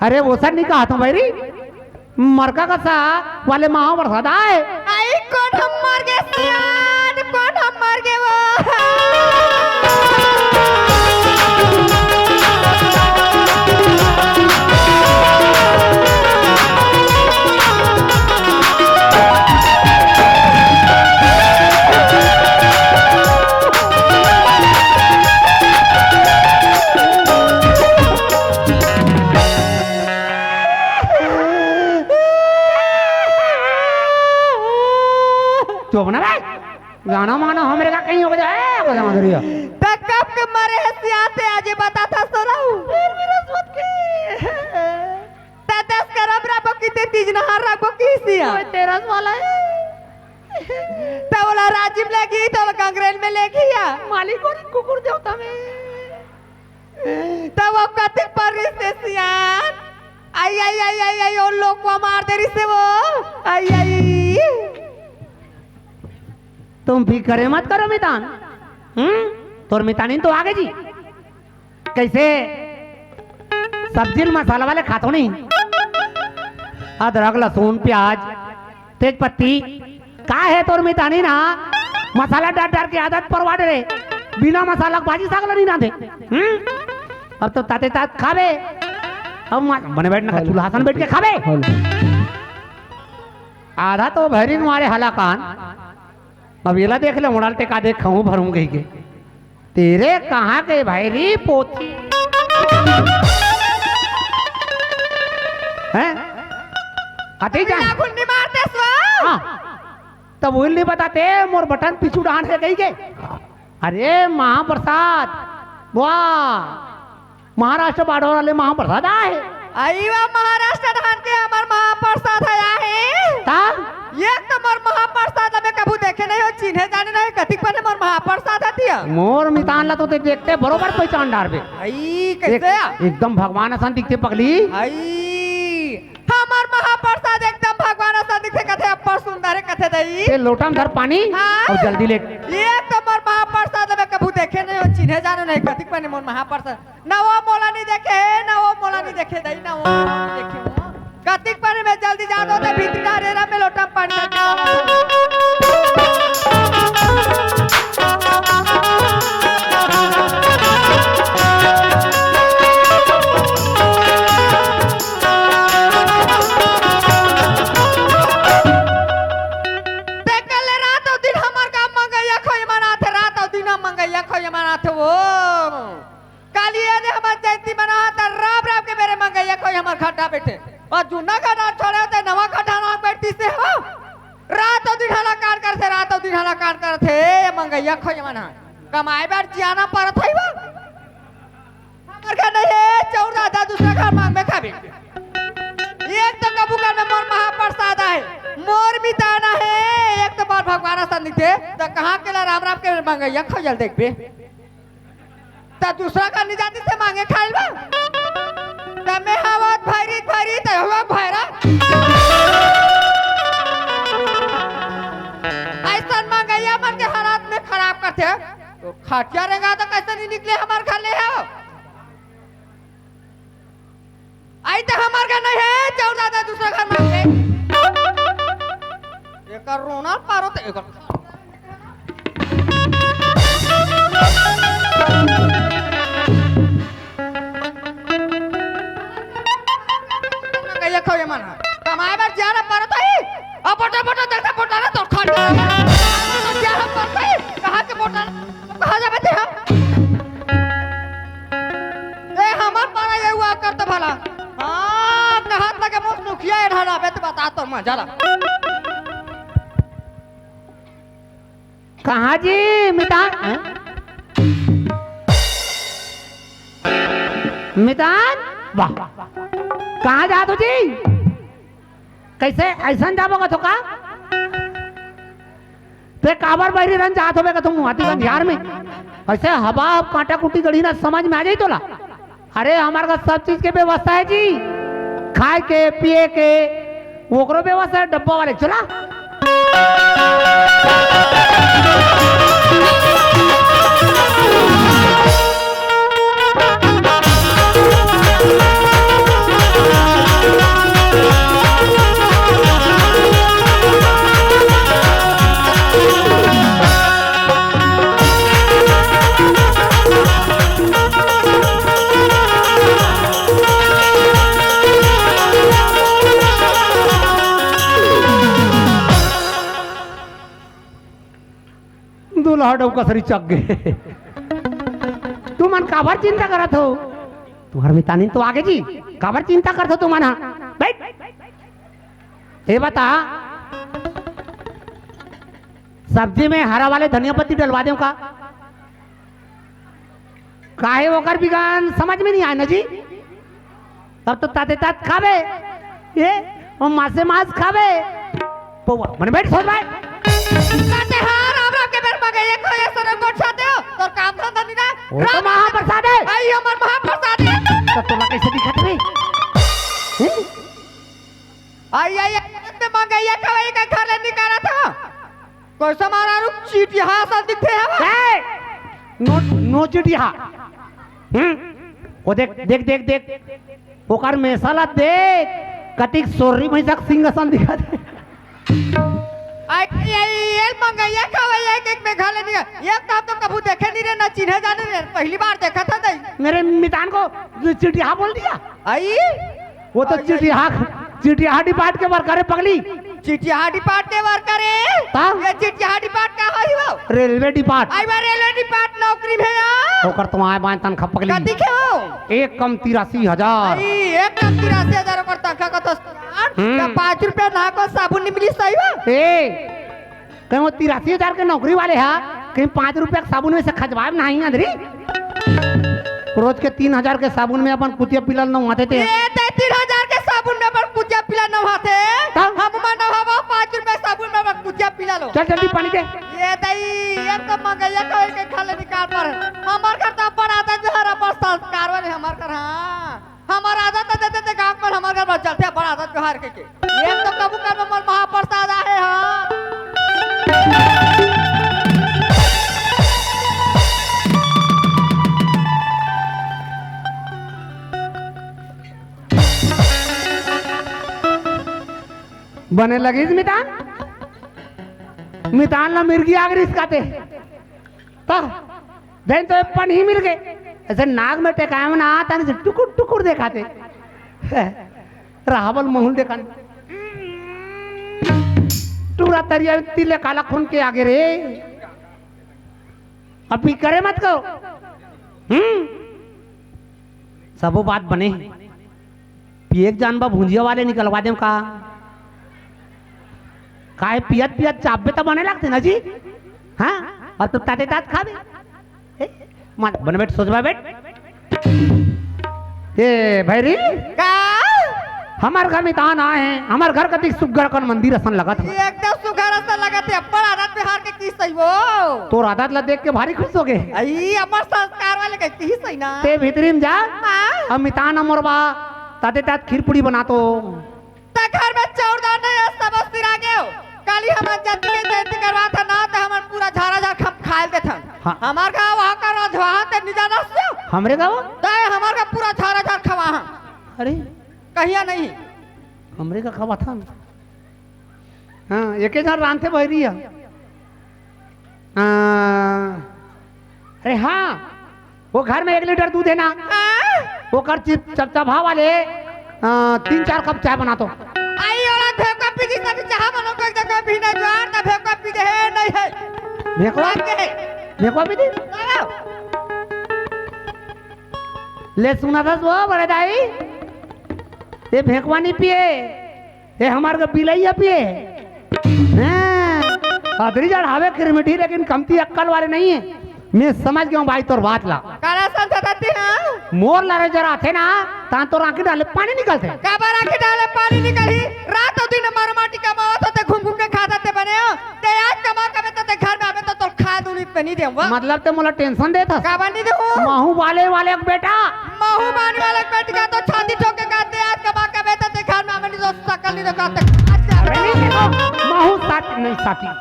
अरे वो सर नहीं कहा तुम भाई मरका का सा वाले माँ बरसात आए आई कौन हम मर गए सियान कौन हम मर गए वो चुप ना भाई गाना माना हमारे का कहीं हो जाए माधुरिया तब कब के मरे हैं सियान से आज बता था सो रहा हूँ फिर मेरा सोच के दस करब रखो कि ते तीज नहार रखो की सियान तेरा वाला है तब बोला राजीव लेगी तो कांग्रेस में लेगी या मालिक और कुकुर देवता में तब वो कतिक पर रिश्ते सियान आई आई आई आई आई उन लोग को मार दे रिश्ते वो आई आई तुम फिक्र मत करो मितान तोर मितानी तो आगे जी कैसे सब्जी मसाला वाले खातो नहीं अदरक लहसुन प्याज तेज पत्ती का है तोर मितानी ना मसाला डाल डाल के आदत परवा दे बिना मसाला भाजी साग नहीं ना दे अब तो ताते तात खावे अब बने बैठना चूल्हा सन बैठ के खावे आधा तो भैरी मारे हलाकान अब येला देख ले मोड़ाल टेका देख खाऊं भरूं गई के तेरे कहाँ के भैरी पोती हैं आते जा गुंडी मारते स्वा हाँ तब वो नहीं बताते मोर बटन पिछू डांट से गई के अरे महाप्रसाद वाह महाराष्ट्र बाढ़ वाले महाप्रसाद आए आई वाह महाराष्ट्र धान के हमार महाप्रसाद आया है ता ये तो मोर महाप्रसाद हमें कभी देखे नहीं हो चिन्हे जाने नहीं कतिक पने मोर महाप्रसाद आती है मोर मितान ला तो ते देखते बरोबर पहचान डार बे आई कैसे एकदम भगवान असन दिखते पगली आई हमार महाप्रसाद एकदम भगवान असन दिखते कथे अपर सुंदर कथे दई ते लोटम धर पानी हाँ? और जल्दी ले ये तो मोर महाप्रसाद हमें कभी देखे नहीं हो चिन्हे जाने नहीं कतिक पने मोर महाप्रसाद ना वो मोला नहीं देखे ना वो मोला नहीं देखे दई ना वो मोला नहीं देखे वो कतिक पने में जल्दी जा दो ते भीतर डारेरा में लोटम पानी खड्डा बैठे और जूना खड्डा छोड़े होते नवा खड्डा ना बैठती से हो रात और दिन हला कार कर थे रात और दिन हला कार कर थे मंगैया खोज मना कमाए बार जियाना पर थई बा हमर का नहीं है चौर दादा दूसरा घर मांग में खाबे एक तो कबू कर में मोर महाप्रसाद है मोर मिताना है एक तो बार भगवान संदिक थे तो कहां के ला राम राम के मंगैया खोजल देखबे ता दूसरा का नहीं जाती से मांगे खाइल बा तमे हवा भरी भरी त हवा भरा ऐसा मंगैया मन के हालात में खराब करते तो खाटिया रहेगा तो कैसे नहीं निकले हमार घर ले हो आई तो हमार घर नहीं है जाओ दादा दूसरा घर मांगे एक रोना पारो तो एक खोए मन कमाए बार जाना पड़ता है अब बोटा बोटा देखता बोटा ना तो खा लिया तो जाना पड़ता है कहाँ के बोटा कहाँ जा बैठे हम ए हमार पारा ये हुआ कर तो भला हाँ कहाँ लगे मुझ मुखिया है ढाला बैठ बता तो मैं जरा कहाँ जी मितान मितान वाह कहाँ जा तू जी कैसे ऐसा जाबोगा तो का ते काबर बहरी रन जात होबे का तुम मुहाती बिहार में ऐसे हवा कांटा कुटी गड़ी ना समझ में आ जाई तोला अरे हमारे का सब चीज के व्यवस्था है जी खाए के पिए के ओकरो व्यवस्था है डब्बा वाले चला और डब कसरी चक गए तू मन काबर चिंता करत हो तुम्हार मितानी तो आगे जी काबर चिंता करत हो तू मन बैठ ये बता सब्जी में हरा वाले धनिया पत्ती डलवा दूं का काहे ओकर बिगान समझ में नहीं आए ना जी तब तो ताते तात खावे ये और मासे मांस खावे पौवा मन बैठ सोच भाई काटे हां राम राम के बेर मगे एक हो ऐसा रंग छाते हो तो काम धंधा नहीं ना वो तो महाप्रसाद है आई हमर महाप्रसाद है तो तुला कैसे दिखत रे आई आई ते मगे ये खवाई का घर ले निकाला था कोई समारा रुक चीट यहां सा दिखते है नो नो चिटिया वो देख देख देख देख ओकर में साला देख कतिक सोरी भैंसक सिंहासन दिखा दे आई आई एल मंगा ये खवाई एक में खा ले निकाल एक तो कबू देखे नहीं रे ना चिन्हे जाने रे पहली बार देखा था नहीं मेरे मितान को चिटिया बोल दिया आई वो तो चिटिया डिपार्ट के वर्कर है पगली चिटिया डिपार्ट के वर्कर है ये चिटिया डिपार्ट का है वो रेलवे डिपार्ट आई बार रेलवे डिपार्ट नौकरी में आ ओकर तो आए बाय तनखा पगली कथी के हो एक कम 83,000 आई एक कम 83,000 ओकर तनखा का तो 5 रुपया ना को साबुन नहीं मिली सही बा ए कहीं वो 83,000 के नौकरी वाले है कहीं 5 रुपया के साबुन में से खजवाब नहीं अंदरी रोज के 3,000 के साबुन में अपन कुतिया पिलल न आते थे ये 3,000 के साबुन में अपन कुतिया पिला न आते हम मन नहावा 5 रुपया साबुन में अपन कुतिया पिला लो चल जल्दी पानी दे ये दई ये तो मंगैया कह के खाले निकाल पर हमर घर तो बड़ा आदत जो हरा पर संस्कार वाले हमर घर हां हमर आदत दे दे गांव पर हमर घर पर चलते बड़ा आदत जोहार के ये तो कबू कर हमर महाप्रसाद आहे हां बने लगी मितान मितान ला मिर्गी आग रिसकाते तो देन तो पन ही मिल गए ऐसे नाग में टेकाए ना आता नहीं टुकुर टुकुर दिखाते रावल महल देखा टूरा तरिया तिले काला खून के आगे रे अभी करे मत करो सबो बात बने एक जानबा भुंजिया वाले निकलवा दे का काय पियत पियत चापे तो बने लगते ना जी हाँ और तो ताते तात खा दे बने बैठ सोचवा बैठ ये भैरी का हमार घर में तान आए हैं हमार घर कति सुग्गर कन मंदिर असन लगा था एकदम सुघर सा लगा थे अपन आदत बिहार के की सही वो तो आदत ला देख के भारी खुश हो गए आई अपन संस्कार वाले के की सही ना ते भीतरी में जा हम मितान अमरबा ताते तात खीर पूरी बना तो ता घर में चौरदार नहीं सब सिरा गए काली हम जल्दी में जयंती करवा था ना तो हमार पूरा झारा झार खाए के था हाँ। हमार का वहां का रजवा ते निजाना से हमरे गाँव ताए हमार का पूरा झारा झार खवा अरे कहिया नहीं हमरे का खवा था हाँ एक हजार रांधते बहरी है अरे हाँ वो घर में 1 लीटर दूध है ना वो कर चपचपा वाले 3-4 कप चाय बना तो आई और भेका पी दी सब चाह बनो कोई जगह भी ना जोर ना भेका पी दे है नहीं है भेकवा भी दी ले सुना था वो बड़े दाई ये भेकवा नहीं पिए ये हमारे को पिलैया पिए अदरी जड़ हावे किरमिठी लेकिन कमती अक्कल वाले नहीं है मैं समझ गया हूँ भाई तोर बात ला काला संतति हां मोर लारे जरा थे ना ता तो आंखें डाले पानी निकलते काबर आंखें डाले पानी निकली रात और दिन मार माटी कमावत होते घूम घूम के खाता ते बने हो ते आज कमा के तो घर में आवे तो खा दूनी पे नहीं देऊंगा मतलब ते मोला टेंशन देता काबर नहीं देऊ महू वाले वाले बेटा महू बान वाले बेटी का तो छाती ठोक के कहते आज कमा के बेटा ते घर में आवे नहीं तो सकल नहीं तो कहते अरे नहीं देखो महू साथ नहीं साथी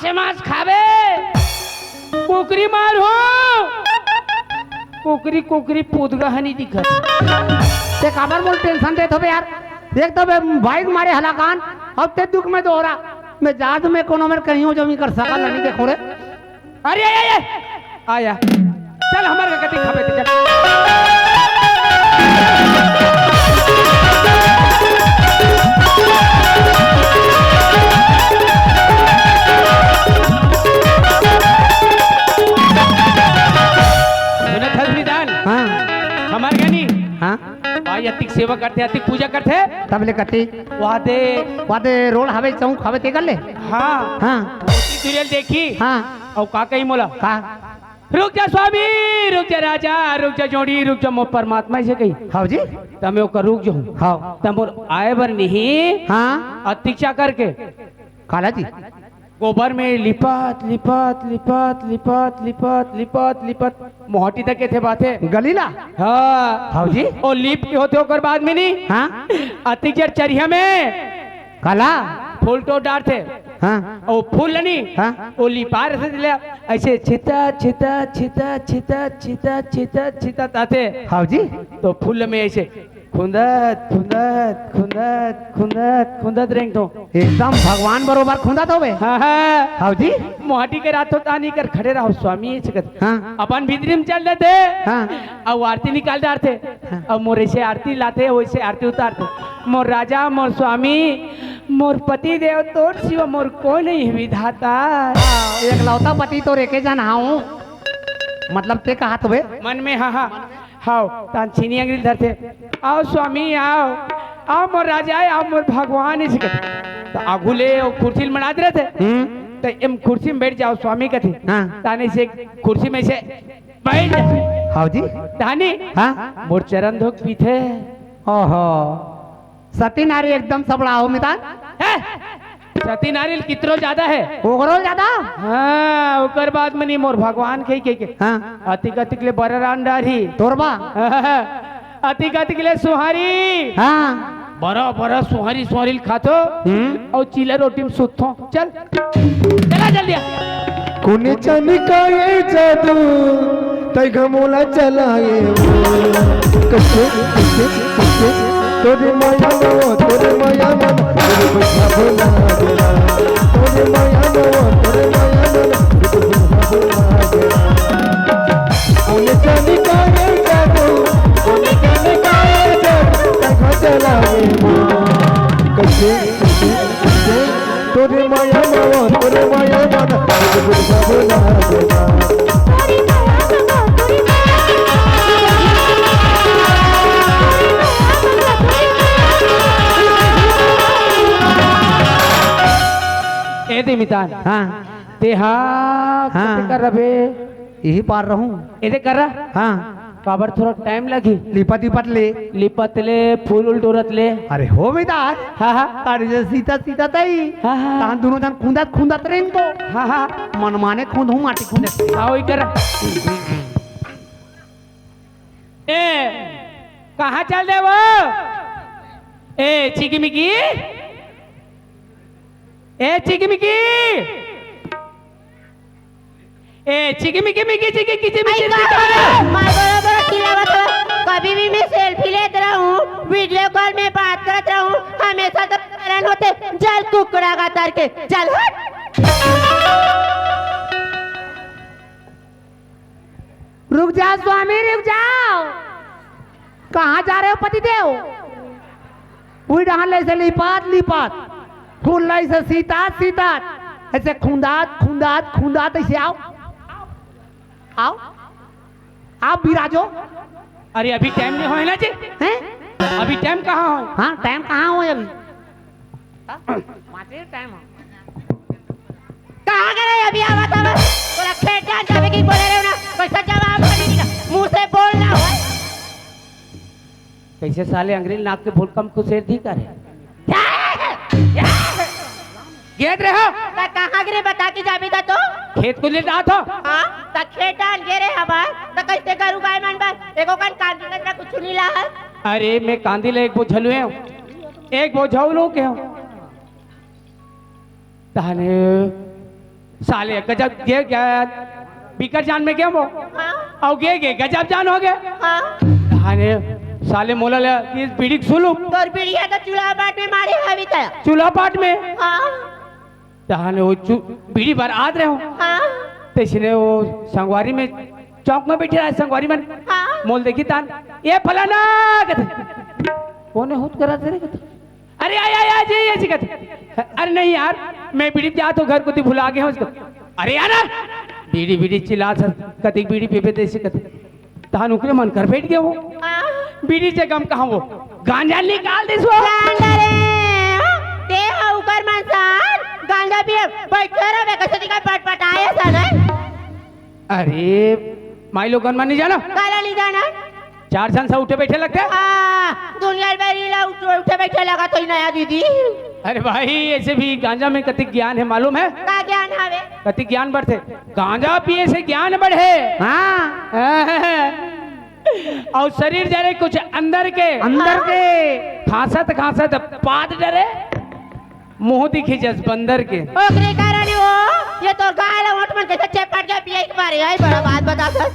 मासे मास खावे कुकरी मार हो कुकरी कुकरी पूदगा हनी दिखत ते काबर मोल टेंशन देत होबे यार देख तो बे बाइक मारे हलाकान अब ते दुख में दोहरा मैं जात में कोनो में कहीं जमी कर सकल नहीं के खोरे अरे आया चल हमारे गति खावे ते चल हां हमारे गनी हां भाई अतिक सेवा करते अतिक पूजा करते तब ले कती वादे वादे रोल हवे चौक हवे ते कर ले हाँ हां सीरियल देखी हां और का कही मोला का रुक जा स्वामी रुक जा राजा रुक जा जोड़ी रुक जा मो परमात्मा से कही हां जी तमे ओकर रुक जो हां तम आए बर नहीं हां अतिक्षा करके काला जी गोबर में लिपत लिपत लिपत लिपत लिपत लिपत लिपत मोहटी तक के थे बाते गलीला हाँ हां जी और लिप के होते होकर बाद में नहीं हां अतिक्षर चरिया में काला फूल तो डालते हां और फूल नहीं हाँ। वो लिपार से दिले ऐसे छिता छिता छिता छिता छिता छिता छिता ताते हां जी तो फूल में ऐसे खुंदत खुंदत खुंदत खुंदत खुंदत रेंग तो एकदम भगवान बरोबर खुंदा तो बे हाँ हाँ हां जी मोहटी के रात होता नहीं कर खड़े रहो स्वामी ये सकत हां अपन भीतरी में चल देते हां अब आरती निकाल डालते अब मोर ऐसे आरती लाते वैसे आरती उतारते मोर राजा मोर स्वामी मोर पति देव तोर शिव मोर को नहीं विधाता एकलौता पति तो रेके जान हाऊं मतलब ते कहा तो बे मन में हाँ हाँ हाओ तान छीनी अंग्रेज धरते आओ स्वामी आओ आओ मोर राजा आओ मोर भगवान इस तो आगुले और कुर्सी में रहे थे तो एम कुर्सी में बैठ जाओ स्वामी कथे हाँ। ताने से कुर्सी में से बैठ जा हां जी तानी हां मोर चरण धोक पीथे ओहो सती नारी एकदम सबड़ा हो मितान सती नारियल कितरो ज्यादा है ओकरो ज्यादा हाँ ओकर बाद में नहीं मोर भगवान के हां अतिक अतिक ले बररान डारी तोरबा अतिक अतिक ले सुहारी हां बड़ा बड़ा सुहारी सुहारी खातो और चिला रोटी में सुतो चल चला जल्दी कोणी चनिकाये जादू तै घमोला चलाये कसे कसे कसे तोरे माया नो तोरे माया मन तोरे बैठा भोला गेला तोरे माया नो तोरे माया मन तोरे बैठा भोला गेला कोणी चनिकाये जादू कोणी चनिकाये जादू तै घ चलाये कसे कसे कसे तोरे माया नो तोरे माया मन तोरे बैठा भोला गेला ए दे मितान हां ते हाँ हाँ। कैसे कर रहे यही पार रहूं ऐसे कर रहा हां काबर थोड़ा टाइम लगी लिपत लिपत ले लिपत ले फूल उल टोरत ले अरे हो मितान हाँ हाँ अरे जे सीता सीता तई हाँ, हाँ। तान दोनों जन खुंदत खुंदत रेंग तो हाँ हाँ मन माने खुंद हूं माटी खुंदत आओ इधर ए कहाँ चल दे वो ए चिकी मिकी ए चिकी मिकी ए चिकी मिकी मिकी चिकी किची मिकी मैं बड़ा खिलावत हूँ। कभी भी मैं सेल्फी लेते रहूँ वीडियो कॉल में बात करते रहूँ हमेशा तो हैरान होते जल कुकड़ा का तर के चल हट रुक जा स्वामी रुक जाओ कहाँ जा रहे हो पतिदेव वही डाल ऐसे लिपात लिपात फूल ऐसे सीतात सीतात ऐसे खुंदात खुंदात खुंदात ऐसे आओ आओ आप विराजो अरे अभी टाइम नहीं होए ना जी हैं अभी टाइम कहाँ हो हाँ टाइम कहाँ हो अभी टाइम कहाँ गए अभी आवा था बोला खेत जान जावे की बोले रहे हो ना कैसा जवाब नहीं का मुंह से बोलना हो कैसे साले अंग्रेज नाक के फूल कम को शेर दी करे गेट रहे हो ता कहाँ गिरे बता के जाबी ता तो खेत को ले रहा था हाँ ता खेत डाल गिरे हमार ता कैसे करू गाय मन बार एको कान कान का कुछ नहीं ला है अरे मैं कांदिल एक बोझलू है एक बोझाऊ लोग के हो ताने साले गजब गे गया बिकर जान में क्या वो हाँ और गे गजब जान हो गए हाँ हाने साले मोला ले इस बीड़ी सुलू तोर बिड़िया तो चूल्हा बाट में मारे हवी तया चूल्हा पाट में हाँ हाने वो बीड़ी भर आद रहे हो हाँ तो इसने वो संगवारी में चौक में बैठे रहा संगवारी में हाँ मोल देखी तान ये फलाना कहते कौन है हुत करा तेरे कहते अरे आया जी ये जी कहते अरे नहीं यार मैं बीड़ी जा तो घर को ती भुला गया हूँ उसको अरे यार बीड़ी बीड़ी चिल्ला सर कति बीड़ी पीपे देसी कहते तान उकरे मन कर बैठ गया वो हाँ बीड़ी से कम कहा वो गांजा निकाल दे सो गांजा रे ते उकर मनसान गांजा पिए बैठ रहे कैसे दिखा पटपटाए सा नहीं अरे माई लोग गन नहीं जाना काला नहीं जाना 4 जन से उठे बैठे लगते हाँ दुनिया में ला उठे बैठे लगा तो ही नया दीदी अरे भाई ऐसे भी गांजा में कति ज्ञान है मालूम है का ज्ञान हवे कति ज्ञान बढ़ते गांजा पिए से ज्ञान बढ़े हाँ और शरीर जरे कुछ अंदर के खांसत खांसत पाद डरे मुंह दिखी जस बंदर के ओकरे कारण वो ये तो गाय ओट मन कैसे चेपट के पिए के मारे आई बड़ा बात बता सर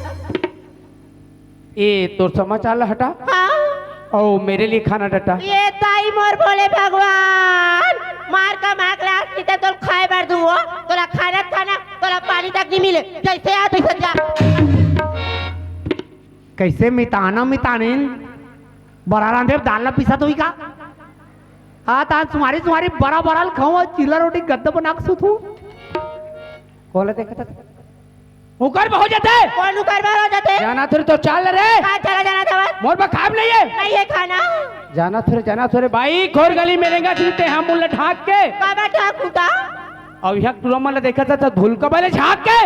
ये तो समाचार हटा हाँ और मेरे लिए खाना डटा ये ताई मोर बोले भगवान मार का मार लास्ट की तो खाए बार दूँ तोरा खाना खाना तोरा पानी तक नहीं मिले जैसे आ तैसे जा कैसे मितानीन बरा रांधे दाल पिसा तो का हाँ ता तुम्हारी बड़ा बड़ा खाओ चिल्ला रोटी गद्दा बना के सुतू बोले देखा था उकर हो जाते कौन उकर बार हो जाते जाना तो चाल रे कहाँ चला जाना था मोर पर खाब नहीं है नहीं है खाना जाना थोड़े भाई खोर गली में रहेगा चलते हम मुल्ला ढाक के का बैठा कूदा और यहाँ टूरमा देखा था धूल का वाले झाँक के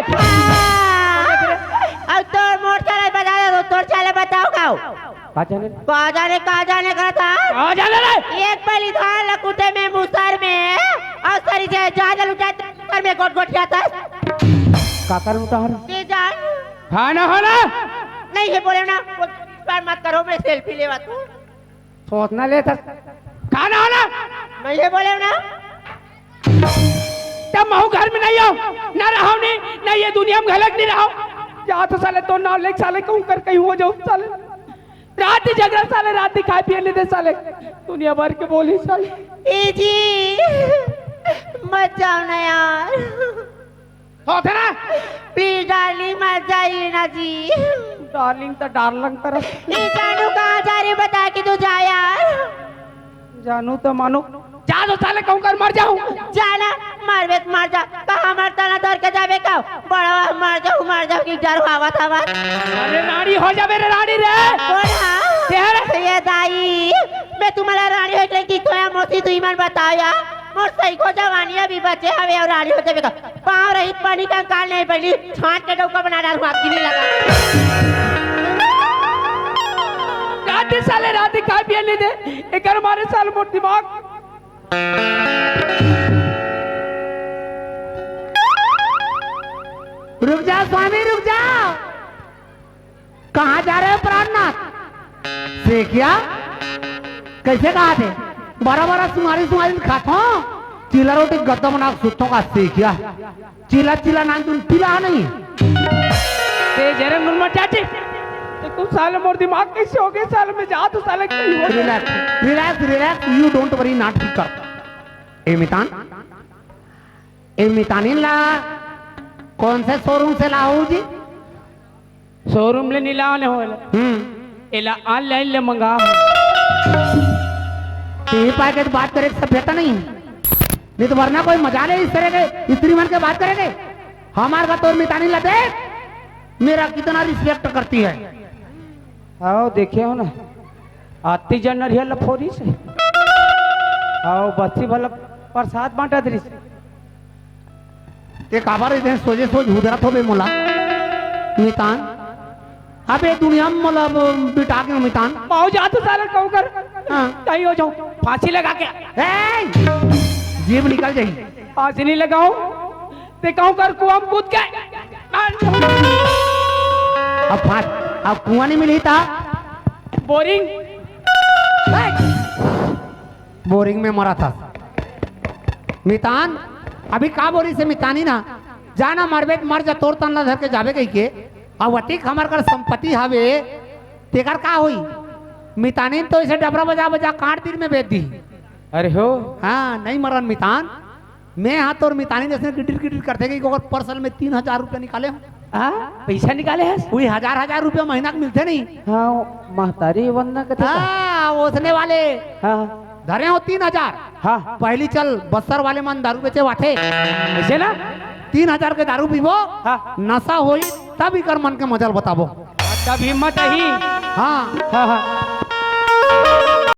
अब तो मोर चला बता दो तोर चले बताओ गाओ कहाँ जाने का था एक पहली धान लकुटे में मुसर में और सरी से जादल उठाते में गोट जाता काकर उतार ये जान खाना होना नहीं है बोले ना बार मत करो मैं सेल्फी लेवा तू सोचना ले था खाना होना नहीं है बोले ना तब महू घर में नहीं हो ना रहो नहीं ये दुनिया में घलक नहीं रहो जा तो साले तो ना ले साले कहूँ कर कहीं हो जाऊँ साले रात ही झगड़ा साले रात ही खाए पिए लेते साले दुनिया भर के बोली साले ए जी मत जाओ ना यार होते ना प्लीज डार्लिंग मत जाइए ना जी डार्लिंग तो डार्लिंग तरफ ये जानू कहाँ जा रही बता के तू जा यार जानू तो मानो जा तो साले कहूँ कर मर जाऊँ जाना मारवे मार जा कहाँ मरता ना दौड़ के जावे का बड़ा मर जाओ कि डर हवा था बात अरे रानी हो जावे रे रानी रे कौन हाँ ये दाई मैं तुम्हारा रानी हो कि तो मोसी तू ईमान बताओ यार मोर सही को जवानी अभी बचे हवे और रानी हो जावे का पाँव रही पानी का काल नहीं पड़ी छांट के डोका बना डाल आपकी नहीं लगा रात साले रात खा पिए नहीं दे एक हमारे साल मोट दिमाग रुक जाओ स्वामी रुक जाओ कहाँ जा रहे हो प्राणनाथ से क्या कैसे कहा थे बड़ा सुमारी खाता चिल्ला रोटी गद्दा बना सुतों का से क्या चिल्ला नाम तुम पिला नहीं ते जरे मुर्मा चाची तू साले मोर दिमाग कैसे हो गए साले में जा तो साले कहीं हो relax you don't worry not कर ए मितानिन ला कौन से शोरूम से लाओ जी शोरूम ले नीला ने हो एला ऑनलाइन ले मंगा टीवी पाए के बात करे सभ्यता नहीं तो वरना कोई मजा नहीं इस तरह के स्त्री मन के बात करेंगे हमारे का तो मितानी ला देख मेरा कितना रिस्पेक्ट करती है आओ देखे हो ना आती जन नरिया लफोरी से आओ बस्ती वाला प्रसाद बांटा दरी ते काबर इधर सोचे सोच हुदरा थो बे मोला मितान अबे दुनिया में मोला बिटा के मितान पाओ जा तो साले कहूं कर हाँ कहीं हो जाऊं फांसी लगा के जीभ निकल जाएगी फांसी नहीं लगाऊं ते कहूं कर कुआं में कूद के अब कुआं नहीं मिली था बोरिंग में मरा था मितान अभी का बोरी से मितानी ना जाना मरबे मर जा तोर तन ला धर के जाबे कही के अब वटिक हमार कर संपत्ति हवे तेकर का होई मितानीन तो इसे डबरा बजा बजा काट तीर में बेच दी अरे हो हाँ नहीं मरन मितान मैं हाँ तोर मितानी जैसे गिटिर गिटिर करते कि अगर पर्सल में 3,000 रुपया निकाले हो पैसा निकाले है वही 1,000 रुपया महीना के मिलते नहीं हाँ महतारी वंदना कथे हाँ ओसने वाले हाँ धरे हो 3,000 हाँ पहली चल बस्तर वाले मन दारू बेचे वाथे ऐसे ना 3,000 के दारू पीबो हाँ नशा होई तब इकर मन के मजल बताबो तब हिम्मत ही हाँ हाँ हाँ